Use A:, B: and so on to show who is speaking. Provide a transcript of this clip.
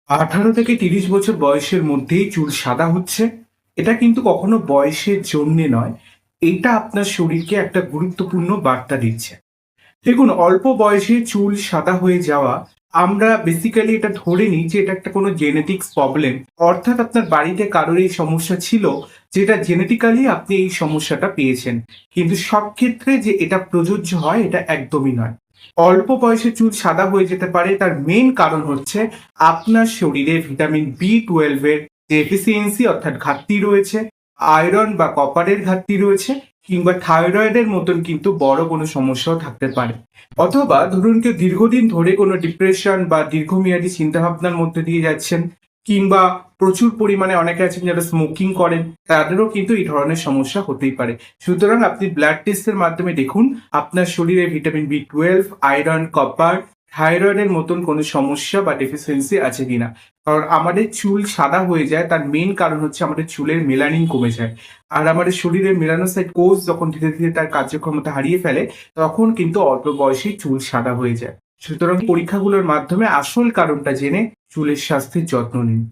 A: 18 থেকে 30 বছর বয়সের মধ্যেই চুল সাদা হচ্ছে, এটা কিন্তু কখনো বয়সের জন্যে নয়। এটা আপনার শরীরকে একটা গুরুত্বপূর্ণ বার্তা দিচ্ছে। দেখুন, অল্প বয়সে চুল সাদা হয়ে যাওয়া, আমরা বেসিক্যালি এটা ধরে নিই যে এটা একটা কোনো জেনেটিক্স প্রবলেম। অর্থাৎ আপনার বাড়িতে কারোর এই সমস্যা ছিল, যেটা জেনেটিক্যালি আপনি এই সমস্যাটা পেয়েছেন। কিন্তু সব ক্ষেত্রে যে এটা প্রযোজ্য হয় এটা একদমই নয়। অল্প বয়সে চুল সাদা হয়ে যেতে পারে, তার মেইন কারণ হচ্ছে আপনার শরীরে ভিটামিন বি 12 এর ডেফিসিয়েন্সি অর্থাৎ ঘাটতি রয়েছে, আয়রন বা কপারের ঘাটতি রয়েছে, কিংবা থাইরয়েডের মতন কিন্তু বড় কোনো সমস্যাও থাকতে পারে। অথবা ধরুন কেউ দীর্ঘদিন ধরে কোনো ডিপ্রেশন বা দীর্ঘমেয়াদী চিন্তাভাবনার মধ্যে দিয়ে যাচ্ছেন, কিংবা প্রচুর পরিমাণে অনেকে আছেন যারা স্মোকিং করেন, তাদেরও কিন্তু এই ধরনের সমস্যা হতেই পারে। সুতরাং আপনি ব্লাড টেস্টের মাধ্যমে দেখুন আপনার শরীরে ভিটামিন বি 12, আয়রন, কপার, থাইরয়েডের মতন কোনো সমস্যা বা ডেফিসিয়েন্সি আছে কিনা। কারণ আমাদের চুল সাদা হয়ে যায়, তার মেইন কারণ হচ্ছে আমাদের চুলের মেলানিন কমে যায়। আর আমাদের শরীরের মেলানোসাইট কোষ যখন ধীরে ধীরে তার কার্যক্ষমতা হারিয়ে ফেলে, তখন কিন্তু অল্প বয়সেই চুল সাদা হয়ে যায়। সুতরাং পরীক্ষাগুলোর মাধ্যমে আসল কারণটা জেনে চুলের স্বাস্থ্যের যত্ন নিন।